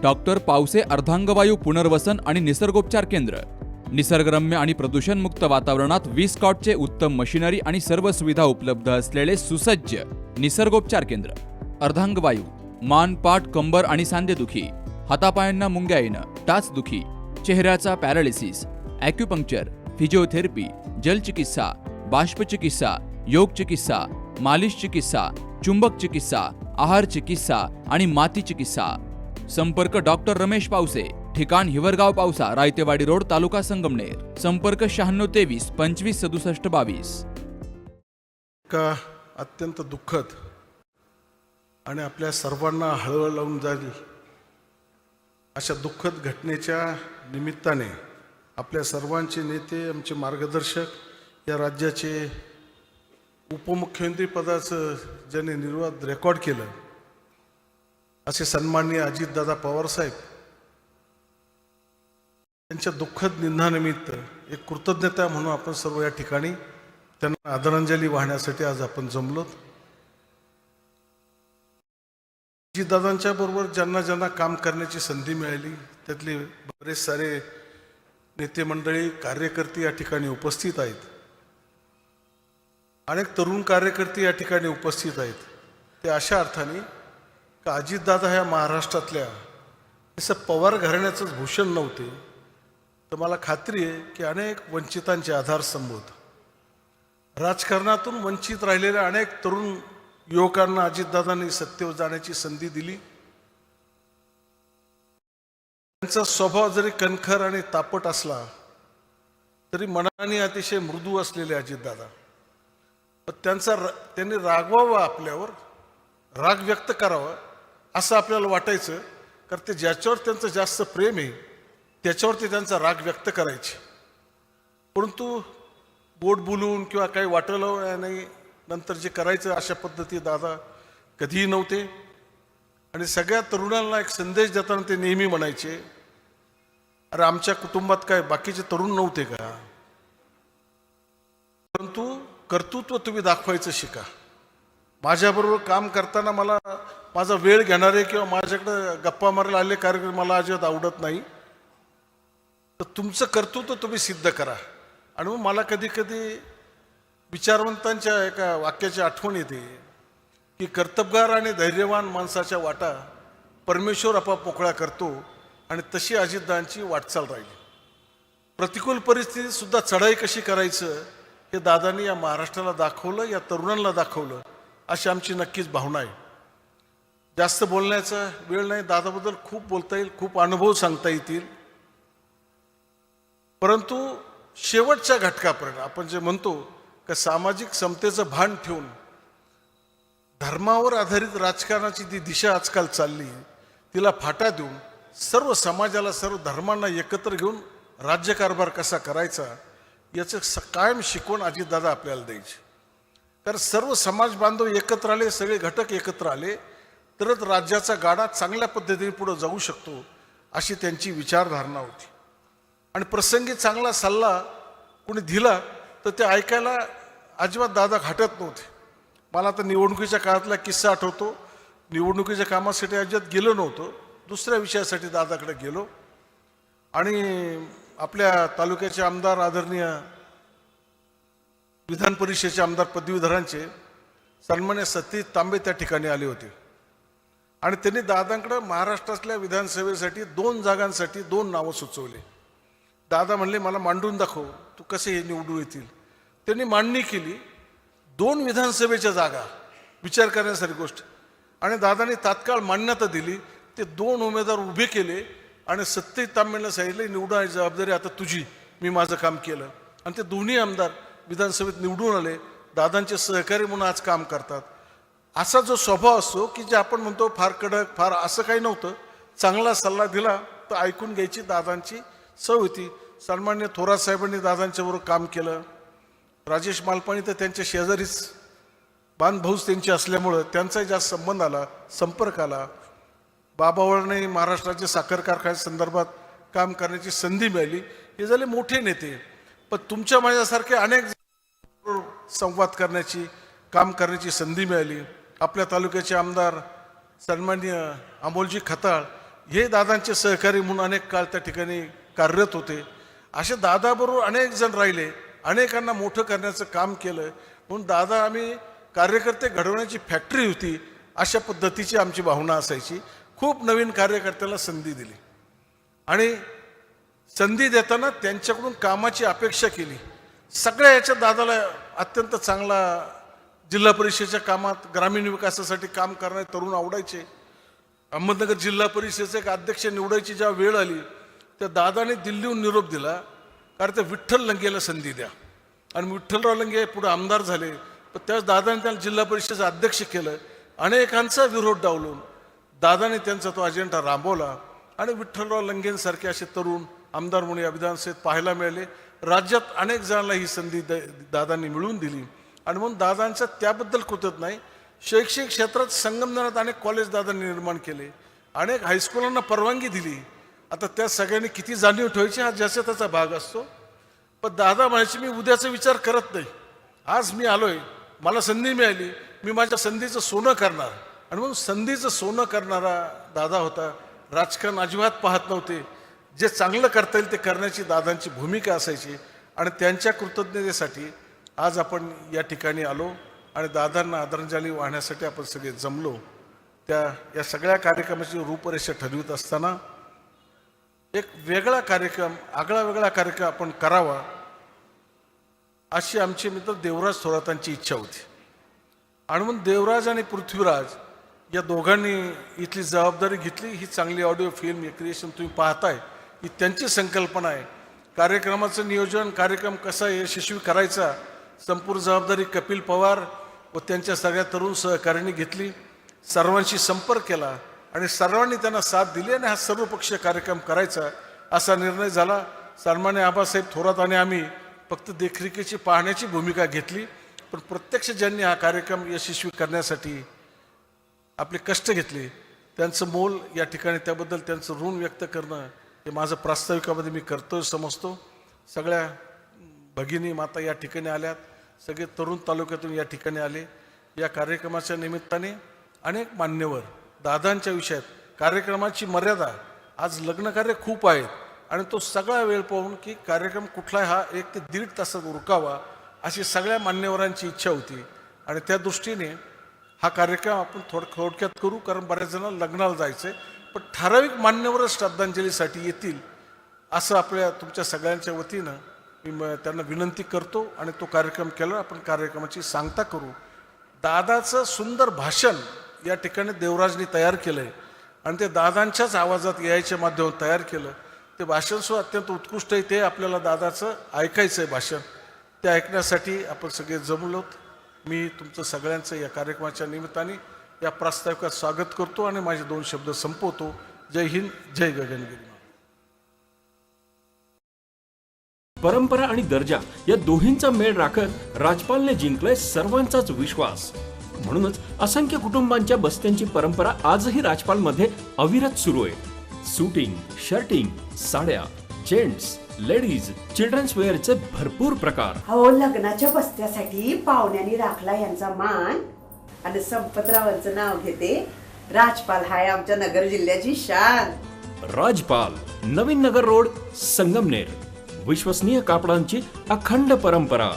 Doctor Pawase अर्धांगवायू पुनर्वसन आणि निसर्गोपचार केंद्र। निसर्गरम्य आणि प्रदूषणमुक्त वातावरणात 20 कॉटचे उत्तम मशिनरी आणि सर्व सुविधा उपलब्ध असलेले सुसज्ज निसर्गोपचार केंद्र। अर्धांगवायू, मान, पाठ, कंबर आणि सांधेदुखी, हातापायांना मुंग्या येणं, टाचदुखी, चेहऱ्याचा पॅरालिसिस, ॲक्युपंक्चर, फिजिओथेरपी, जलचिकित्सा, बाष्पचिकित्सा, योग चिकित्सा, मालिश चिकित्सा, चुंबक चिकित्सा, आहार चिकित्सा आणि माती चिकित्सा। संपर्क डॉक्टर रमेश पावसे, ठिकाण हिवरगाव पावसा, रायतेवाडी रोड, तालुका संगमनेर। संपर्क 9623 25 67 22। का अत्यंत दुःखद आणि आपल्या सर्वांना हळहळ लावून जाईल अशा दुःखद घटनेच्या निमित्ताने आपल्या सर्वांचे नेते, आमचे मार्गदर्शक, या राज्याचे उपमुख्यमंत्री पदाचं ज्याने निर्वाद रेकॉर्ड केलं असे सन्माननीय अजितदादा पवार साहेब यांच्या दुःखद निधनानिमित्त एक कृतज्ञता म्हणून आपण सर्व या ठिकाणी त्यांना आदरांजली वाहण्यासाठी आज आपण जमलोत। अजितदादांच्या बरोबर ज्यांना ज्यांना काम करण्याची संधी मिळाली त्यातले बरेच सारे नेते मंडळी, कार्यकर्ते या ठिकाणी उपस्थित आहेत। अनेक तरुण कार्यकर्ते या ठिकाणी उपस्थित आहेत। ते अशा अर्थाने का अजितदादा ह्या महाराष्ट्रातल्या असं पवार घराण्याचंच भूषण नव्हते, तर मला खात्री आहे की अनेक वंचितांचे आधारस्तंभ होते। राजकारणातून वंचित राहिलेल्या अनेक तरुण युवकांना अजितदादांनी सत्तेवर जाण्याची संधी दिली। त्यांचा स्वभाव जरी कणखर आणि तापट असला तरी मनाने अतिशय मृदू असलेले अजितदादा, त्यांनी रागवावं, आपल्यावर राग व्यक्त करावा असं आपल्याला वाटायचं, कारण ते ज्याच्यावर त्यांचं जास्त प्रेम आहे त्याच्यावर ते त्यांचा राग व्यक्त करायचे। परंतु बोट बोलून किंवा काही वाटलं नाही नंतर जे करायचं अशा पद्धती दादा कधीही नव्हते। आणि सगळ्या तरुणांना एक संदेश देताना ते नेहमी म्हणायचे, अरे आमच्या कुटुंबात काय बाकीचे तरुण नव्हते का, परंतु कर्तृत्व तुम्ही दाखवायचं शिका। माझ्याबरोबर काम करताना मला माझा वेळ घेणारे किंवा माझ्याकडे गप्पा मारायला आले कार्यक्रम मला अजिबात आवडत नाही, तर तुमचं कर्तृत्व तुम्ही सिद्ध करा। आणि मग मला कधी कधी विचारवंतांच्या एका वाक्याची आठवण येते की कर्तबगार आणि धैर्यवान माणसाच्या वाटा परमेश्वर आपोआप मोकळा करतो, आणि तशी अजितदादांची वाटचाल राहिली। प्रतिकूल परिस्थितीत सुद्धा चढाई कशी करायचं हे दादांनी या महाराष्ट्राला दाखवलं, या तरुणांना दाखवलं, अशी आमची नक्कीच भावना आहे। जास्त बोलण्याचा वेळ नाही, दादाबद्दल खूप बोलता येईल, खूप अनुभव सांगता येतील, परंतु शेवटच्या घटकापर्यंत आपण जे म्हणतो की सामाजिक समतेचं भान ठेवून धर्मावर आधारित राजकारणाची जी दिशा आजकाल चालली तिला फाटा देऊन सर्व समाजाला, सर्व धर्मांना एकत्र घेऊन राज्यकारभार कसा करायचा याचं कायम शिकवण अजितदादा आपल्याला द्यायचे। कारण सर्व समाज बांधव एकत्र आले, सगळे घटक एकत्र आले तरच राज्याचा गाडा चांगल्या पद्धतीने पुढे जाऊ शकतो, अशी त्यांची विचारधारणा होती। आणि प्रसंगी चांगला सल्ला कोणी दिला तर ते ऐकायला अजिबात दादा घाटत नव्हते। मला तर निवडणुकीच्या काळातला किस्सा आठवतो। निवडणुकीच्या कामासाठी अजिबात गेलो नव्हतो, दुसऱ्या विषयासाठी दादाकडे गेलो, आणि आपल्या तालुक्याचे आमदार, आदरणीय विधान परिषदेचे आमदार पदवीधरांचे सन्मान्य सतीश तांबे त्या ठिकाणी आले होते, आणि त्यांनी दादांकडे महाराष्ट्रातल्या विधानसभेसाठी 2 जागांसाठी 2 नावं सुचवले। दादा म्हणले मला मांडून दाखव, तू कसे हे निवडून येतील। त्यांनी मांडणी केली 2 विधानसभेच्या जागा, विचार करण्यासारखी गोष्ट, आणि दादांनी तात्काळ मान्यता दिली। ते 2 उमेदवार उभे केले आणि सतीश तांबेंना सांगितलं निवडण्याची जबाबदारी आता तुझी, मी माझं काम केलं, आणि ते दोन्ही आमदार विधानसभेत निवडून आले, दादांचे सहकारी म्हणून आज काम करतात। असा जो स्वभाव असतो की जे आपण म्हणतो फार कडक, फार असं काही नव्हतं, चांगला सल्ला दिला तर ऐकून घ्यायची दादांची सवय होती। सन्मान्य थोरात साहेबांनी दादांच्याबरोबर काम केलं, राजेश मालपाणी तर त्यांच्या शेजारीच बांधभाऊच त्यांची असल्यामुळं त्यांचाही जास्त संबंध आला, संपर्क आला। बाबावळने महाराष्ट्राच्या साखर कारखान्यासंदर्भात काम करण्याची संधी मिळाली, हे झाले मोठे नेते। पण तुमच्या माझ्यासारखे अनेक संवाद करण्याची, काम करण्याची संधी मिळाली। आपल्या तालुक्याचे आमदार सन्माननीय अमोलजी खताळ हे दादांचे सहकारी म्हणून अनेक काळ त्या ठिकाणी कार्यरत होते. असे दादाबरोबर अनेक जण राहिले, अनेकांना मोठं करण्याचं काम केलं. म्हणून दादा आम्ही कार्यकर्ते घडवण्याची फॅक्टरी होती अशा पद्धतीची आमची भावना असायची. खूप नवीन कार्यकर्त्याला संधी दिली आणि संधी देताना त्यांच्याकडून कामाची अपेक्षा केली. सगळ्या याच्या दादाला अत्यंत चांगला जिल्हा परिषदेच्या कामात ग्रामीण विकासासाठी काम करणारे तरुण आवडायचे. अहमदनगर जिल्हा परिषदेचे एक अध्यक्ष निवडायची जेव्हा वेळ आली त्या दादाने दिल्लीहून निरोप दिला कारण ते विठ्ठल लंगेला संधी द्या. आणि विठ्ठलराव लंगे पुढे आमदार झाले. पण त्याच दादाने त्यांना जिल्हा परिषदेचं अध्यक्ष केलं. अनेकांचा विरोध डावलून दादाने त्यांचा तो अजेंडा राबवला आणि विठ्ठलराव लंगेंसारखे असे तरुण आमदार म्हणून या विधानसभेत पाहायला मिळाले. राज्यात अनेक जणांना ही संधी दादांनी मिळवून दिली आणि म्हणून दादांचा त्याबद्दल कृतज्ञ नाही. शैक्षणिक क्षेत्रात संगमनेरात अनेक कॉलेज दादांनी निर्माण केले, अनेक हायस्कूलांना परवानगी दिली. आता त्या सगळ्यांनी किती जाणीव ठेवायची हा ज्याचा त्याचा भाग असतो. पण दादा म्हणायचे मी उद्याचा विचार करत नाही, आज मी आलोय, मला संधी मिळाली, मी माझ्या संधीचं सोनं करणार. आणि म्हणून संधीचं सोनं करणारा दादा होता. राजकारण अजिबात पाहत नव्हते. जे चांगलं करता येईल ते करण्याची दादांची भूमिका असायची आणि त्यांच्या कृतज्ञतेसाठी आज आपण या ठिकाणी आलो आणि दादांना आदरांजली वाहण्यासाठी आपण सगळे जमलो. या सगळ्या कार्यक्रमाची रूपरेषा ठरवित असताना एक वेगळा कार्यक्रम, आगळा वेगळा कार्यक्रम आपण करावा अशी आमचे मित्र देवराज थोरातांची इच्छा होती. आणि म्हणून देवराज आणि पृथ्वीराज या दोघांनी इथली जबाबदारी घेतली. ही चांगली ऑडिओ फिल्म हे क्रिएशन तुम्ही पाहताय, ही त्यांची संकल्पना आहे. कार्यक्रमाचं नियोजन, कार्यक्रम कसा यशस्वी करायचा, संपूर्ण जबाबदारी कपिल पवार व त्यांच्या सगळ्या तरुण सहकार्यांनी घेतली. सर्वांशी संपर्क केला आणि सर्वांनी त्यांना साथ दिली आणि हा सर्वपक्षीय कार्यक्रम करायचा असा निर्णय झाला. सन्मान्य आबासाहेब थोरात आणि आम्ही फक्त देखरेखीची पाहण्याची भूमिका घेतली, पण प्रत्यक्ष ज्यांनी हा कार्यक्रम यशस्वी करण्यासाठी आपले कष्ट घेतले त्यांचं मोल या ठिकाणी, त्याबद्दल त्यांचं ऋण व्यक्त करणं हे माझं प्रास्ताविकामध्ये मी कर्तव्य समजतो. सगळ्या भगिनी माता या ठिकाणी आल्यात, सगळे तरुण तालुक्यातून या ठिकाणी आले. या कार्यक्रमाच्या निमित्ताने अनेक मान्यवर दादांच्या विषयात, कार्यक्रमाची मर्यादा, आज लग्नकार्य खूप आहेत आणि तो सगळा वेळ पाहून की कार्यक्रम कुठला हा 1 ते 1.5 तासात उरकावा अशी सगळ्या मान्यवरांची इच्छा होती. आणि त्या दृष्टीने हा कार्यक्रम आपण थोडक्यात करू, कारण बऱ्याच जणांना लग्नाला जायचं आहे. पण ठराविक मान्यवरच श्रद्धांजलीसाठी येतील असं आपल्या तुमच्या सगळ्यांच्या वतीनं मी त्यांना विनंती करतो आणि तो कार्यक्रम केला. आपण कार्यक्रमाची सांगता करू. दादाचं सुंदर भाषण या ठिकाणी देवराजनी तयार केलं आहे आणि ते दादांच्याच आवाजात यायच्या माध्यमातून तयार केलं. ते भाषणसुद्धा अत्यंत उत्कृष्ट आहे. ते आपल्याला दादाचं ऐकायचं आहे भाषण. ते ऐकण्यासाठी आपण सगळे जमलोत. मी तुमचं सगळ्यांचं या कार्यक्रमाच्या निमित्ताने या प्रास्ताविकात स्वागत करतो आणि माझे 2 शब्द संपवतो. जय हिंद, जय गगनगिरी. परंपरा आणि दर्जा या दोन्हींचा मेळ राखत राजपालने जिंकलाय सर्वांचाच विश्वास. म्हणूनच असंख्य कुटुंबांच्या बस्त्यांची परंपरा आजही राजपालमध्ये अविरत सुरू आहे. सूटिंग, शर्टिंग, साड्या, जेंट्स, लेडीज, चिल्ड्रन्स वेअरचे भरपूर प्रकार. हो, लग्नाच्या बस्त्यासाठी पाहुण्यांनी राखला यांचा मान आणि संपतरावांचं नाव घेते. राजपाल हाय आमच्या नगर जिल्ह्याची शान. राजपाल, नवीन नगर रोड, संगमनेर. विश्वसनीय कापडांची अखंड परंपरा.